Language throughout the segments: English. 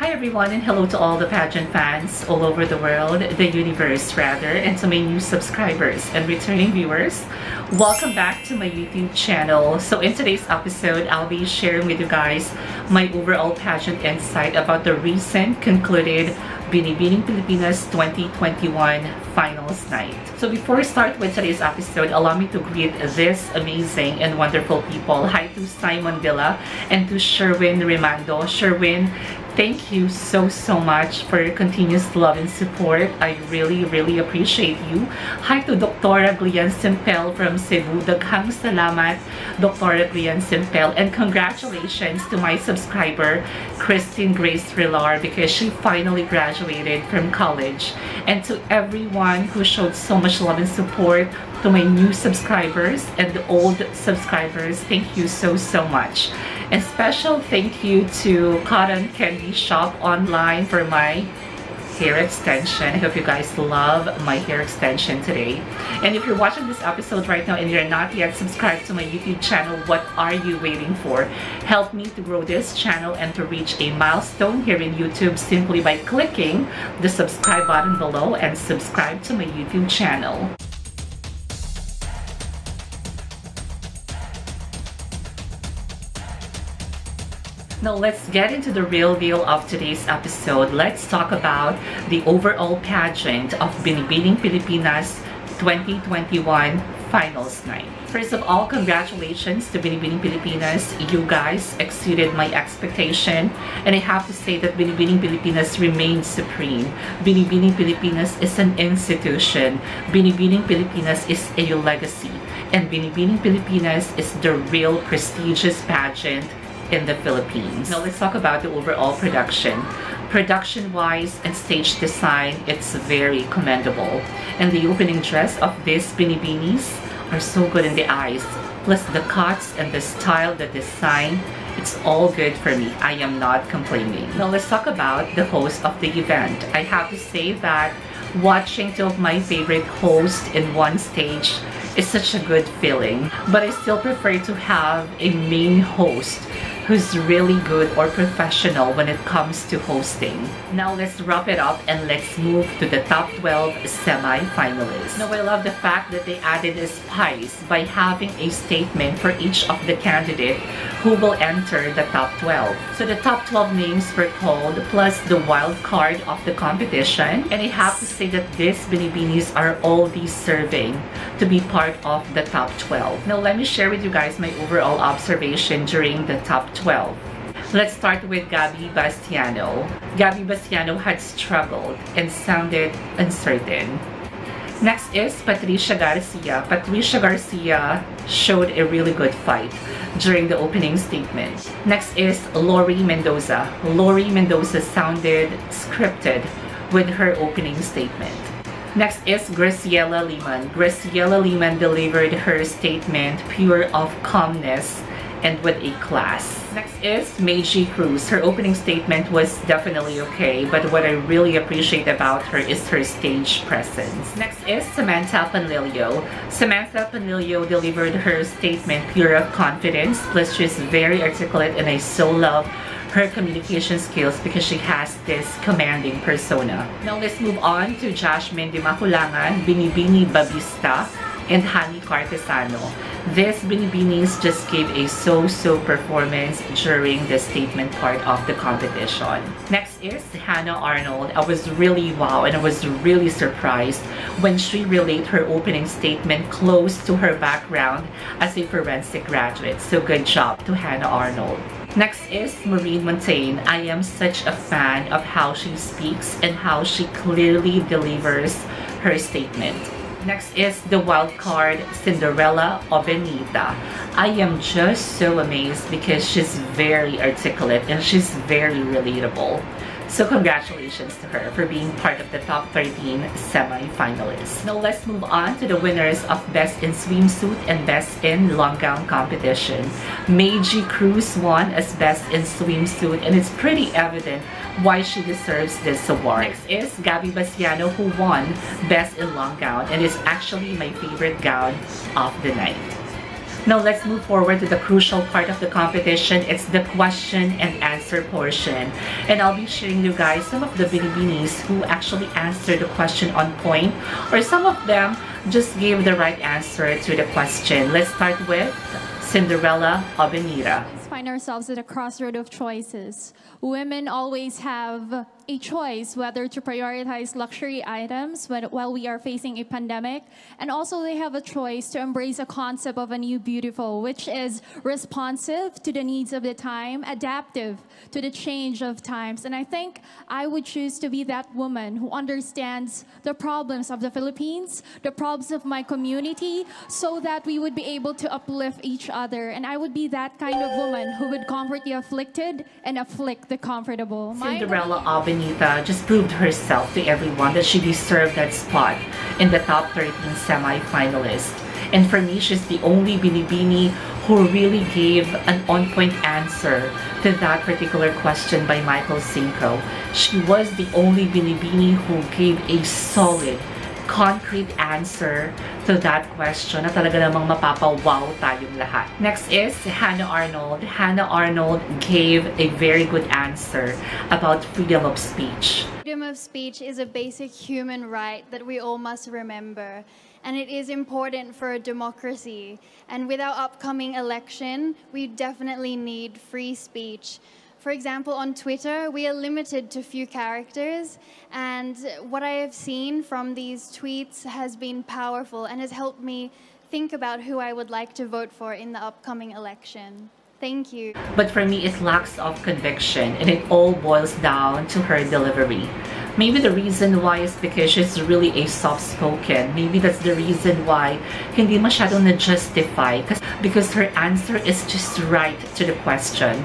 Hi everyone, and hello to all the pageant fans all over the world, the universe rather, and to my new subscribers and returning viewers. Welcome back to my YouTube channel. So in today's episode, I'll be sharing with you guys my overall pageant insight about the recent concluded Binibining Pilipinas 2021 finals night. So before we start with today's episode, allow me to greet this amazing and wonderful people. Hi to Simon Villa and to Sherwin Rimando. Sherwin, thank you so much for your continuous love and support. I really appreciate you. Hi to Dr. Glian Simpel from Cebu. Daghang salamat, Dr. Glian Simpel. And congratulations to my subscriber, Christine Grace Rilar, because she finally graduated from college. And to everyone who showed so much love and support, to my new subscribers and the old subscribers, thank you so much. And special thank you to Cotton Candy Shop online for my hair extension. I hope you guys love my hair extension today. And if you're watching this episode right now and you're not yet subscribed to my YouTube channel, what are you waiting for? Help me to grow this channel and to reach a milestone here in YouTube simply by clicking the subscribe button below and subscribe to my YouTube channel. Now let's get into the real deal of today's episode. Let's talk about the overall pageant of Binibining Pilipinas 2021 finals night. First of all, congratulations to Binibining Pilipinas. You guys exceeded my expectation, and I have to say that Binibining Pilipinas remains supreme. Binibining Pilipinas is an institution. Binibining Pilipinas is a legacy, and Binibining Pilipinas is the real prestigious pageant in the Philippines. Now let's talk about the overall production. Production-wise and stage design, it's very commendable. And the opening dress of these Binibinis are so good in the eyes. Plus the cuts and the style, the design, it's all good for me. I am not complaining. Now let's talk about the host of the event. I have to say that watching two of my favorite hosts in one stage is such a good feeling. But I still prefer to have a main host who's really good or professional when it comes to hosting. Now let's wrap it up and let's move to the top 12 semi-finalists. Now I love the fact that they added a spice by having a statement for each of the candidates who will enter the top 12. So the top 12 names were called plus the wild card of the competition, and I have to say that these Binibinis are all deserving to be part of the top 12. Now let me share with you guys my overall observation during the top 12. Let's start with Gabby Bastiano. Gabby Bastiano had struggled and sounded uncertain. Next is Patricia Garcia. Patricia Garcia showed a really good fight during the opening statement. Next is Lori Mendoza. Lori Mendoza sounded scripted with her opening statement. Next is Graciela Liman. Graciela Liman delivered her statement pure of calmness and with a class. Next is Meiji Cruz. Her opening statement was definitely okay, but what I really appreciate about her is her stage presence. Next is Samantha Panlilio. Samantha Panlilio delivered her statement pure of confidence, plus she's very articulate, and I so love her communication skills because she has this commanding persona. Now let's move on to Jasmine Di Maculangan, Binibini Babista, and Hani Cartesano. These Binibinis just gave a so performance during the statement part of the competition. Next is Hannah Arnold. I was really wow, and I was really surprised when she relayed her opening statement close to her background as a forensic graduate. So good job to Hannah Arnold. Next is Maureen Montaigne. I am such a fan of how she speaks and how she clearly delivers her statement. Next is the wild card, Cinderella Obenita. I am just so amazed because she's very articulate and she's very relatable. So congratulations to her for being part of the top 13 semi-finalists. Now let's move on to the winners of Best in Swimsuit and Best in Long Gown competition. Meiji Cruz won as Best in Swimsuit, and it's pretty evident why she deserves this award. Next is Gabby Bastiano, who won Best in Long Gown, and is actually my favorite gown of the night. Now let's move forward to the crucial part of the competition. It's the question and answer portion. And I'll be sharing you guys some of the Binibinis who actually answered the question on point, or some of them just gave the right answer to the question. Let's start with Cinderella Obenira. We find ourselves at a crossroad of choices. Women always have a choice whether to prioritize luxury items while we are facing a pandemic, and also they have a choice to embrace a concept of a new beautiful, which is responsive to the needs of the time, adaptive to the change of times. And I think I would choose to be that woman who understands the problems of the Philippines, the problems of my community, so that we would be able to uplift each other. And I would be that kind of woman who would comfort the afflicted and afflict the comfortable. Cinderella Obenita just proved herself to everyone that she deserved that spot in the top 13 semi-finalists. And for me, she's the only Binibini who really gave an on-point answer to that particular question by Michael Cinco. She was the only Binibini who gave a solid, concrete answer to that question na talaga namang mapapawaw tayong lahat. Next is Hannah Arnold. Hannah Arnold gave a very good answer about freedom of speech. Freedom of speech is a basic human right that we all must remember. And it is important for a democracy. And with our upcoming election, we definitely need free speech. For example, on Twitter, we are limited to few characters, and what I have seen from these tweets has been powerful and has helped me think about who I would like to vote for in the upcoming election. Thank you. But for me, it lacks of conviction, and it all boils down to her delivery. Maybe the reason why is because she's really a soft-spoken. Maybe that's the reason why hindi masyadong na-justify, because her answer is just right to the question.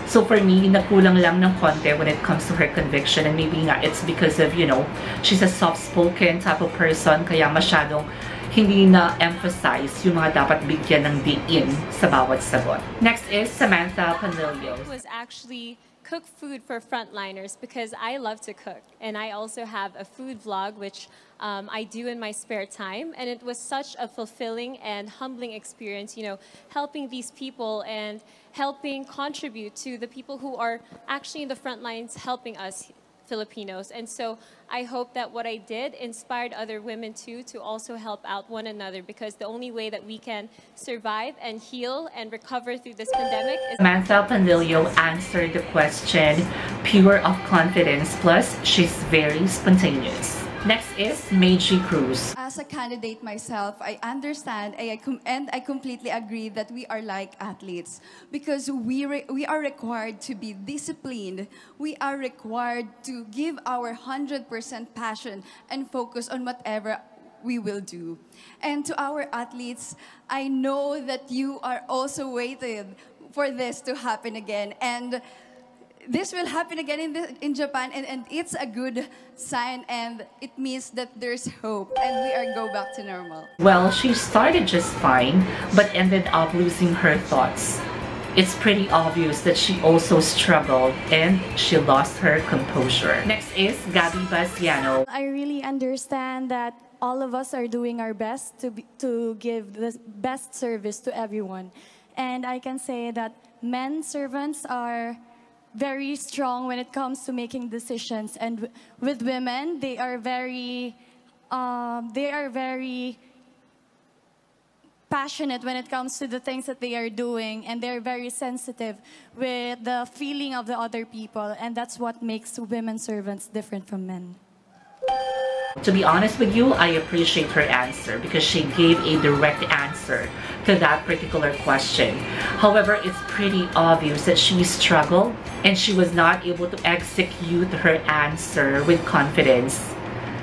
So for me, nakulang lang ng konti when it comes to her conviction, and maybe nga it's because of, you know, she's a soft-spoken type of person, kaya masyadong hindi na-emphasize yung mga dapat bigyan ng diin sa bawat sagot. Next is Samantha Panilio. Was actually cook food for frontliners because I love to cook, and I also have a food vlog which I do in my spare time, and it was such a fulfilling and humbling experience, you know, helping these people and helping contribute to the people who are actually in the front lines helping us Filipinos. And so I hope that what I did inspired other women too to also help out one another, because the only way that we can survive and heal and recover through this pandemic is... Samantha Pandilio answered the question pure of confidence, plus she's very spontaneous. Next is Meiji Cruz. As a candidate myself, I understand and I completely agree that we are like athletes, because we are required to be disciplined. We are required to give our 100% passion and focus on whatever we will do. And to our athletes, I know that you are also waiting for this to happen again. And this will happen again in Japan, and it's a good sign, and it means that there's hope and we are go back to normal. Well, she started just fine, but ended up losing her thoughts. It's pretty obvious that she also struggled and she lost her composure. Next is Gabi Basiano. I really understand that all of us are doing our best to give the best service to everyone. And I can say that men servants are very strong when it comes to making decisions, and with women, they are very passionate when it comes to the things that they are doing, and they're very sensitive with the feeling of the other people, and that's what makes women servants different from men. To be honest with you, I appreciate her answer because she gave a direct answer to that particular question. However, it's pretty obvious that she struggled and she was not able to execute her answer with confidence.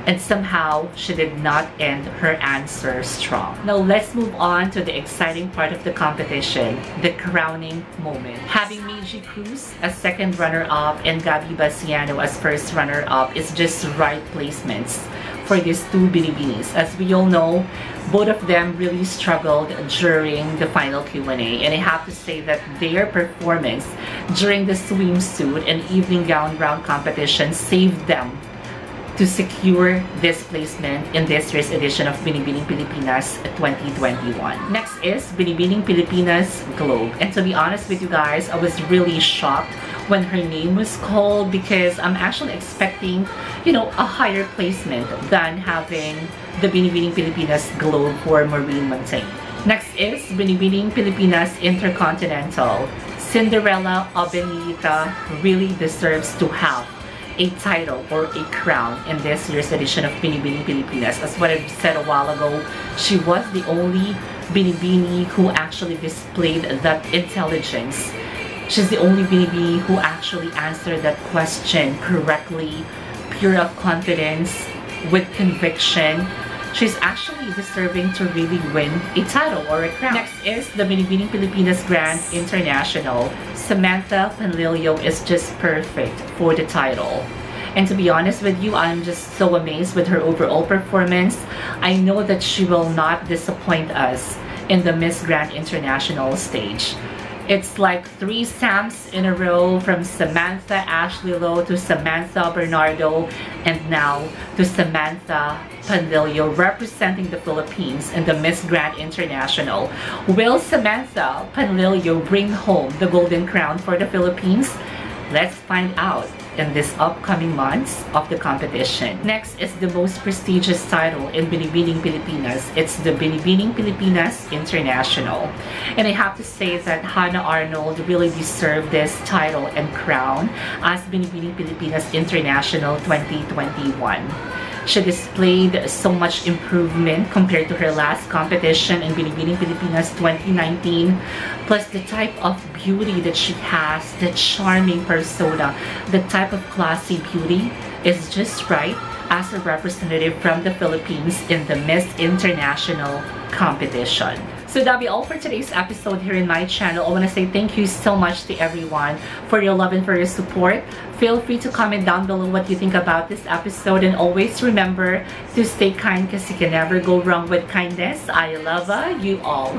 And somehow, she did not end her answer strong. Now, let's move on to the exciting part of the competition, the crowning moment. Having Meiji Cruz as second runner-up and Gabi Basiano as first runner-up is just right placements for these two Binibinis. As we all know, both of them really struggled during the final Q&A, and I have to say that their performance during the swimsuit and evening gown round competition saved them to secure this placement in this year's edition of Binibining Pilipinas 2021. Next is Binibining Pilipinas Globe. And to be honest with you guys, I was really shocked when her name was called because I'm actually expecting, you know, a higher placement than having the Binibining Pilipinas Globe for Maureen Montaigne. Next is Binibining Pilipinas Intercontinental. Cinderella Obenita really deserves to have a title or a crown in this year's edition of Binibining Pilipinas. As what I've said a while ago, she was the only Binibini who actually displayed that intelligence. She's the only Binibini who actually answered that question correctly, pure of confidence, with conviction. She's actually deserving to really win a title or a crown. Next is the Binibining Pilipinas Grand International. Samantha Panlilio is just perfect for the title. And to be honest with you, I'm just so amazed with her overall performance. I know that she will not disappoint us in the Miss Grand International stage. It's like 3 Sams in a row, from Samantha Ashley Lowe to Samantha Bernardo and now to Samantha Panlilio, representing the Philippines in the Miss Grand International. Will Samantha Panlilio bring home the golden crown for the Philippines? Let's find out in this upcoming months of the competition. Next is the most prestigious title in Binibining Pilipinas. It's the Binibining Pilipinas International. And I have to say that Hannah Arnold really deserved this title and crown as Binibining Pilipinas International 2021. She displayed so much improvement compared to her last competition in Binibining Pilipinas 2019. Plus the type of beauty that she has, the charming persona, the type of classy beauty is just right as a representative from the Philippines in the Miss International competition. So that'll be all for today's episode here in my channel. I want to say thank you so much to everyone for your love and for your support. Feel free to comment down below what you think about this episode, and always remember to stay kind because you can never go wrong with kindness. I love you all.